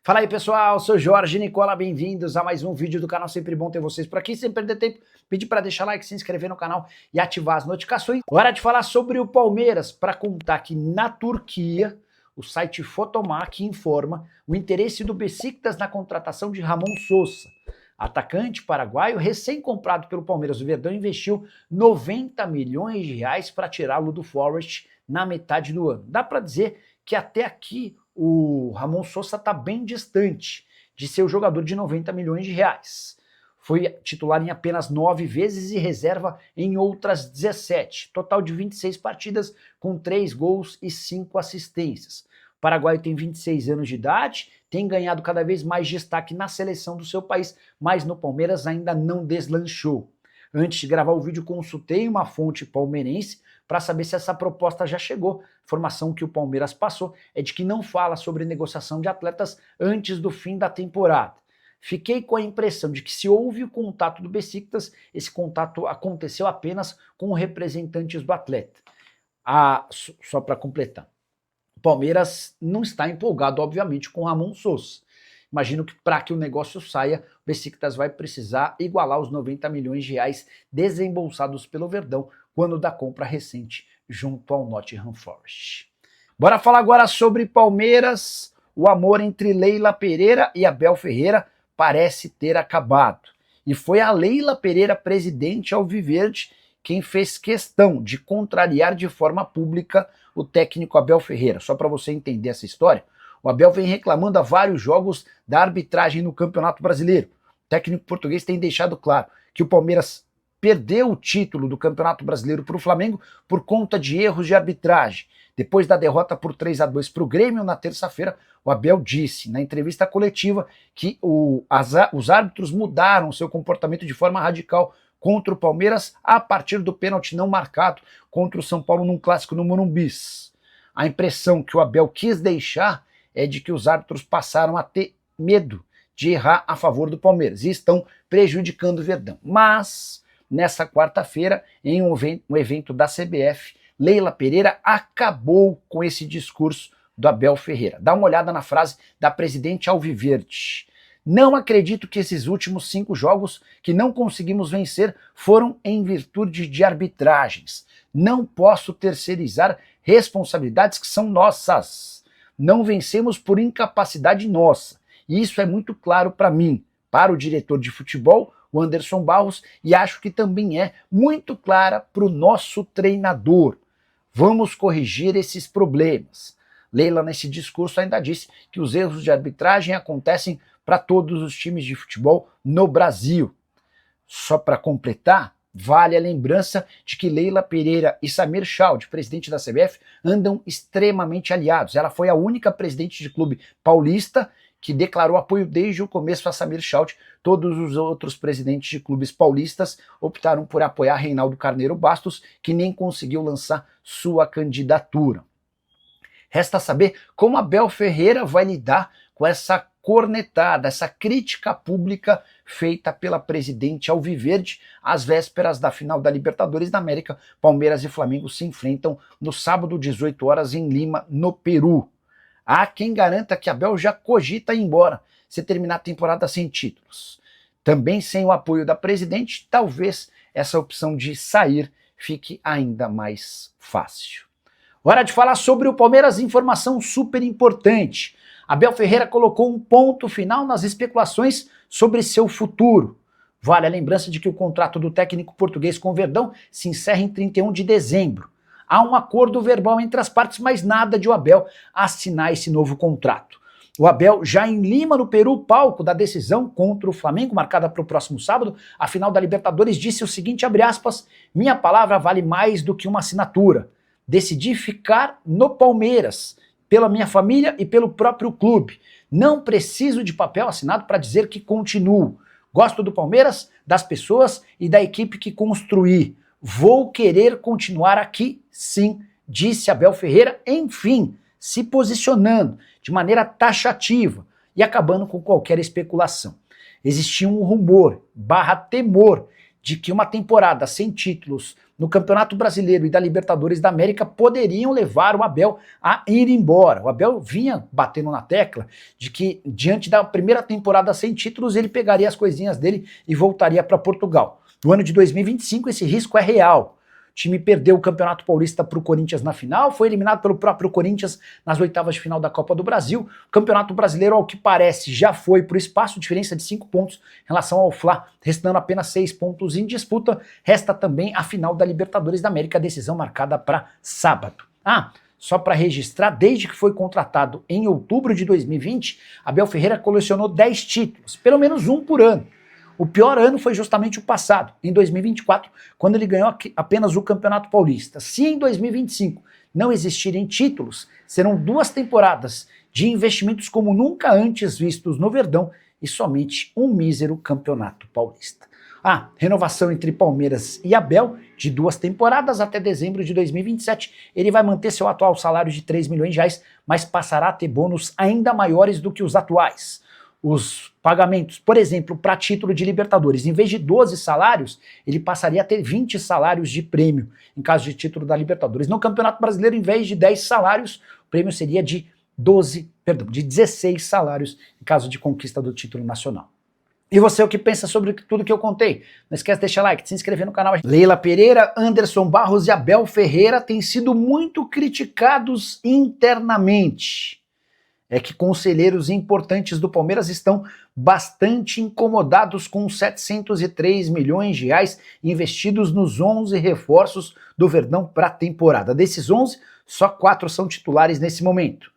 Fala aí pessoal, sou Jorge Nicola, bem-vindos a mais um vídeo do canal, sempre bom ter vocês por aqui, sem perder tempo, pedir para deixar like, se inscrever no canal e ativar as notificações. Hora de falar sobre o Palmeiras, para contar que na Turquia, o site Fotomac informa o interesse do Beşiktaş na contratação de Ramon Sosa. Atacante paraguaio, recém-comprado pelo Palmeiras, o Verdão investiu 90 milhões de reais para tirá-lo do Forest na metade do ano. Dá para dizer que até aqui o Ramon Sosa está bem distante de ser o jogador de 90 milhões de reais. Foi titular em apenas 9 vezes e reserva em outras 17. Total de 26 partidas com 3 gols e 5 assistências. O paraguaio tem 26 anos de idade, tem ganhado cada vez mais destaque na seleção do seu país, mas no Palmeiras ainda não deslanchou. Antes de gravar o vídeo, consultei uma fonte palmeirense para saber se essa proposta já chegou. A informação que o Palmeiras passou é de que não fala sobre negociação de atletas antes do fim da temporada. Fiquei com a impressão de que se houve o contato do Beşiktaş, esse contato aconteceu apenas com representantes do atleta. Só para completar, o Palmeiras não está empolgado, obviamente, com Ramon Sosa. Imagino que para que o negócio saia, o Beşiktaş vai precisar igualar os 90 milhões de reais desembolsados pelo Verdão quando da compra recente junto ao Nottingham Forest. Bora falar agora sobre Palmeiras. O amor entre Leila Pereira e Abel Ferreira parece ter acabado. E foi a Leila Pereira, presidente alviverde, quem fez questão de contrariar de forma pública o técnico Abel Ferreira. Só para você entender essa história, o Abel vem reclamando há vários jogos da arbitragem no Campeonato Brasileiro. O técnico português tem deixado claro que o Palmeiras perdeu o título do Campeonato Brasileiro para o Flamengo por conta de erros de arbitragem. Depois da derrota por 3-2 para o Grêmio na terça-feira, o Abel disse na entrevista coletiva que os árbitros mudaram seu comportamento de forma radical contra o Palmeiras a partir do pênalti não marcado contra o São Paulo num clássico no Morumbi. A impressão que o Abel quis deixar é de que os árbitros passaram a ter medo de errar a favor do Palmeiras e estão prejudicando o Verdão. Mas, nessa quarta-feira, em um evento da CBF, Leila Pereira acabou com esse discurso do Abel Ferreira. Dá uma olhada na frase da presidente alviverde. Não acredito que esses últimos 5 jogos que não conseguimos vencer foram em virtude de arbitragens. Não posso terceirizar responsabilidades que são nossas. Não vencemos por incapacidade nossa. E isso é muito claro para mim, para o diretor de futebol, o Anderson Barros, e acho que também é muito clara para o nosso treinador. Vamos corrigir esses problemas. Leila, nesse discurso, ainda disse que os erros de arbitragem acontecem para todos os times de futebol no Brasil. Só para completar, vale a lembrança de que Leila Pereira e Samir Schaldi, presidente da CBF, andam extremamente aliados. Ela foi a única presidente de clube paulista que declarou apoio desde o começo a Samir Schaldi. Todos os outros presidentes de clubes paulistas optaram por apoiar Reinaldo Carneiro Bastos, que nem conseguiu lançar sua candidatura. Resta saber como Abel Ferreira vai lidar com essa cornetada, essa crítica pública feita pela presidente alviverde às vésperas da final da Libertadores da América. Palmeiras e Flamengo se enfrentam no sábado, 18 horas, em Lima, no Peru. Há quem garanta que Abel já cogita ir embora se terminar a temporada sem títulos. Também sem o apoio da presidente, talvez essa opção de sair fique ainda mais fácil. Hora de falar sobre o Palmeiras, informação super importante. Abel Ferreira colocou um ponto final nas especulações sobre seu futuro. Vale a lembrança de que o contrato do técnico português com o Verdão se encerra em 31 de dezembro. Há um acordo verbal entre as partes, mas nada de o Abel assinar esse novo contrato. O Abel, já em Lima, no Peru, palco da decisão contra o Flamengo, marcada para o próximo sábado, a final da Libertadores, disse o seguinte, abre aspas, minha palavra vale mais do que uma assinatura. Decidi ficar no Palmeiras, pela minha família e pelo próprio clube. Não preciso de papel assinado para dizer que continuo. Gosto do Palmeiras, das pessoas e da equipe que construí. Vou querer continuar aqui, sim, disse Abel Ferreira, enfim, se posicionando de maneira taxativa e acabando com qualquer especulação. Existia um rumor, /temor, de que uma temporada sem títulos no Campeonato Brasileiro e da Libertadores da América poderiam levar o Abel a ir embora. O Abel vinha batendo na tecla de que, diante da primeira temporada sem títulos, ele pegaria as coisinhas dele e voltaria para Portugal. No ano de 2025, esse risco é real. O time perdeu o Campeonato Paulista para o Corinthians na final, foi eliminado pelo próprio Corinthians nas oitavas de final da Copa do Brasil. O Campeonato Brasileiro, ao que parece, já foi para o espaço, diferença de 5 pontos em relação ao Fla, restando apenas 6 pontos em disputa. Resta também a final da Libertadores da América, decisão marcada para sábado. Só para registrar, desde que foi contratado em outubro de 2020, Abel Ferreira colecionou 10 títulos, pelo menos um por ano. O pior ano foi justamente o passado, em 2024, quando ele ganhou apenas o Campeonato Paulista. Se em 2025 não existirem títulos, serão 2 temporadas de investimentos como nunca antes vistos no Verdão e somente um mísero Campeonato Paulista. Renovação entre Palmeiras e Abel, de 2 temporadas até dezembro de 2027. Ele vai manter seu atual salário de 3 milhões de reais, mas passará a ter bônus ainda maiores do que os atuais. Os pagamentos, por exemplo, para título de Libertadores, em vez de 12 salários, ele passaria a ter 20 salários de prêmio, em caso de título da Libertadores. No Campeonato Brasileiro, em vez de 10 salários, o prêmio seria de 16 salários, em caso de conquista do título nacional. E você, o que pensa sobre tudo que eu contei? Não esquece de deixar like, de se inscrever no canal. Leila Pereira, Anderson Barros e Abel Ferreira têm sido muito criticados internamente. É que conselheiros importantes do Palmeiras estão bastante incomodados com os 703 milhões de reais investidos nos 11 reforços do Verdão para a temporada. Desses 11, só 4 são titulares nesse momento.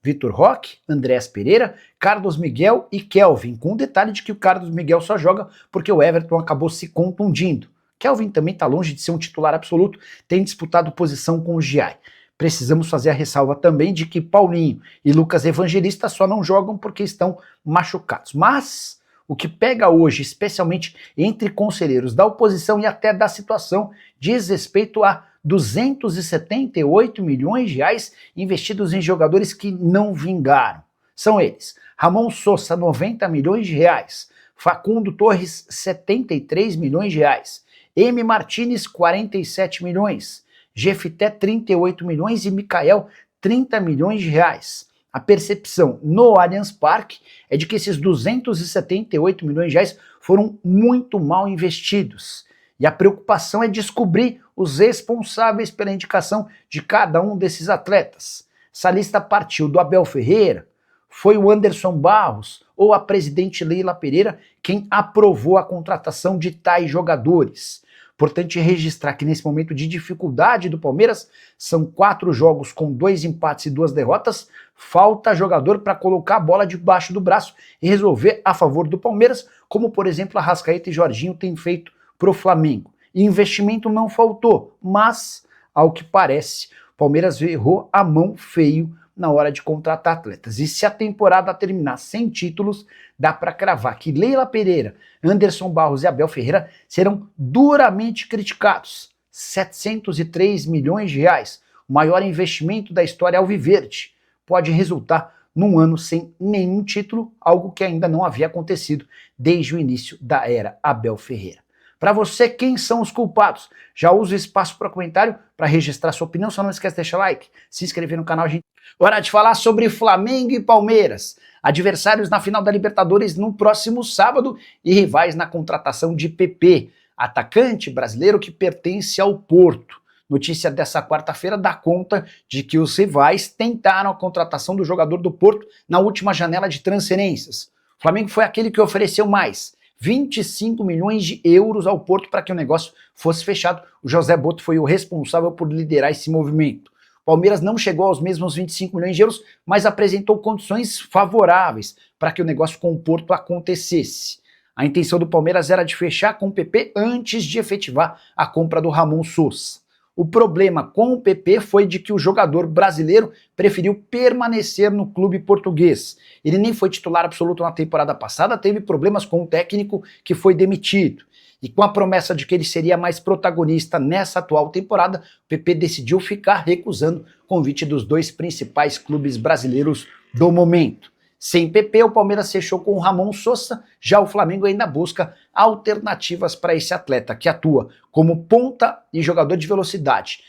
Vitor Roque, Andrés Pereira, Carlos Miguel e Kelvin, com o detalhe de que o Carlos Miguel só joga porque o Everton acabou se contundindo. Kelvin também está longe de ser um titular absoluto, tem disputado posição com o Giai. Precisamos fazer a ressalva também de que Paulinho e Lucas Evangelista só não jogam porque estão machucados. Mas o que pega hoje, especialmente entre conselheiros da oposição e até da situação, diz respeito a 278 milhões de reais investidos em jogadores que não vingaram. São eles: Ramon Sosa, 90 milhões de reais, Facundo Torres, 73 milhões de reais, M. Martínez, 47 milhões, Jefité, 38 milhões e Mikael, 30 milhões de reais. A percepção no Allianz Parque é de que esses 278 milhões de reais foram muito mal investidos. E a preocupação é descobrir os responsáveis pela indicação de cada um desses atletas. Essa lista partiu do Abel Ferreira, foi o Anderson Barros ou a presidente Leila Pereira quem aprovou a contratação de tais jogadores. Importante registrar que nesse momento de dificuldade do Palmeiras, são 4 jogos com 2 empates e 2 derrotas, falta jogador para colocar a bola debaixo do braço e resolver a favor do Palmeiras, como por exemplo Arrascaeta e Jorginho têm feito para o Flamengo. E investimento não faltou, mas, ao que parece, o Palmeiras errou a mão feio na hora de contratar atletas. E se a temporada terminar sem títulos, dá para cravar que Leila Pereira, Anderson Barros e Abel Ferreira serão duramente criticados. 703 milhões de reais, o maior investimento da história alviverde, pode resultar num ano sem nenhum título, algo que ainda não havia acontecido desde o início da era Abel Ferreira. Para você, quem são os culpados? Já usa o espaço para comentário para registrar sua opinião, só não esquece de deixar like, se inscrever no canal, gente. Hora de falar sobre Flamengo e Palmeiras, adversários na final da Libertadores no próximo sábado e rivais na contratação de PP, atacante brasileiro que pertence ao Porto. Notícia dessa quarta-feira dá conta de que os rivais tentaram a contratação do jogador do Porto na última janela de transferências. O Flamengo foi aquele que ofereceu mais, 25 milhões de euros ao Porto para que o negócio fosse fechado. O José Boto foi o responsável por liderar esse movimento. O Palmeiras não chegou aos mesmos 25 milhões de euros, mas apresentou condições favoráveis para que o negócio com o Porto acontecesse. A intenção do Palmeiras era de fechar com o PP antes de efetivar a compra do Ramon Sosa. O problema com o PP foi de que o jogador brasileiro preferiu permanecer no clube português. Ele nem foi titular absoluto na temporada passada, teve problemas com o técnico que foi demitido. E com a promessa de que ele seria mais protagonista nessa atual temporada, o PP decidiu ficar recusando o convite dos 2 principais clubes brasileiros do momento. Sem PP, o Palmeiras fechou com o Ramon Sosa, já o Flamengo ainda busca alternativas para esse atleta, que atua como ponta e jogador de velocidade.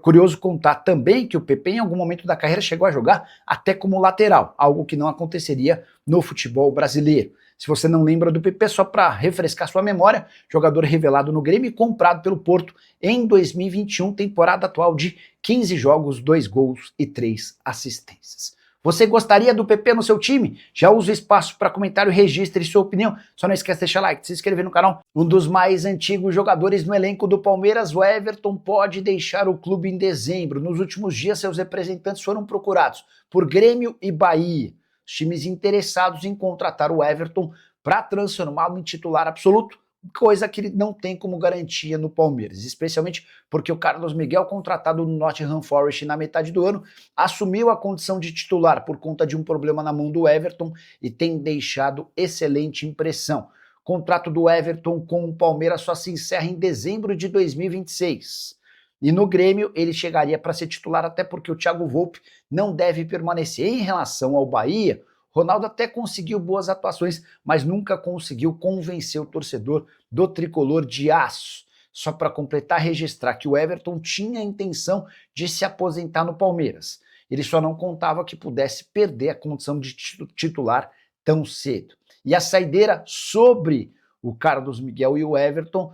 Curioso contar também que o PP em algum momento da carreira chegou a jogar até como lateral, algo que não aconteceria no futebol brasileiro. Se você não lembra do PP, só para refrescar sua memória, jogador revelado no Grêmio e comprado pelo Porto em 2021, temporada atual de 15 jogos, 2 gols e 3 assistências. Você gostaria do PP no seu time? Já usa o espaço para comentário e registre sua opinião. Só não esquece de deixar like, de se inscrever no canal. Um dos mais antigos jogadores no elenco do Palmeiras, o Everton, pode deixar o clube em dezembro. Nos últimos dias, seus representantes foram procurados por Grêmio e Bahia. Os times interessados em contratar o Everton para transformá-lo em titular absoluto, coisa que ele não tem como garantia no Palmeiras, especialmente porque o Carlos Miguel, contratado no Nottingham Forest na metade do ano, assumiu a condição de titular por conta de um problema na mão do Everton e tem deixado excelente impressão. O contrato do Everton com o Palmeiras só se encerra em dezembro de 2026. E no Grêmio ele chegaria para ser titular até porque o Thiago Volpi não deve permanecer. Em relação ao Bahia, Ronaldo até conseguiu boas atuações, mas nunca conseguiu convencer o torcedor do tricolor de aço. Só para completar, registrar que o Everton tinha a intenção de se aposentar no Palmeiras. Ele só não contava que pudesse perder a condição de titular tão cedo. E a saideira sobre o Carlos Miguel e o Everton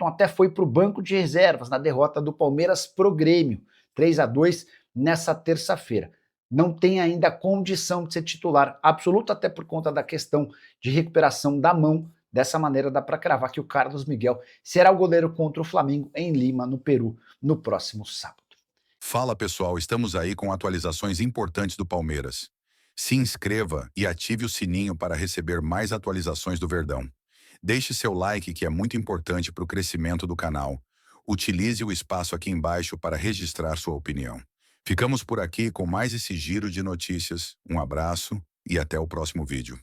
até foi para o banco de reservas na derrota do Palmeiras pro Grêmio, 3-2 nessa terça-feira. Não tem ainda condição de ser titular absoluto, até por conta da questão de recuperação da mão. Dessa maneira dá para cravar que o Carlos Miguel será o goleiro contra o Flamengo em Lima, no Peru, no próximo sábado. Fala pessoal, estamos aí com atualizações importantes do Palmeiras. Se inscreva e ative o sininho para receber mais atualizações do Verdão. Deixe seu like, que é muito importante para o crescimento do canal. Utilize o espaço aqui embaixo para registrar sua opinião. Ficamos por aqui com mais esse giro de notícias. Um abraço e até o próximo vídeo.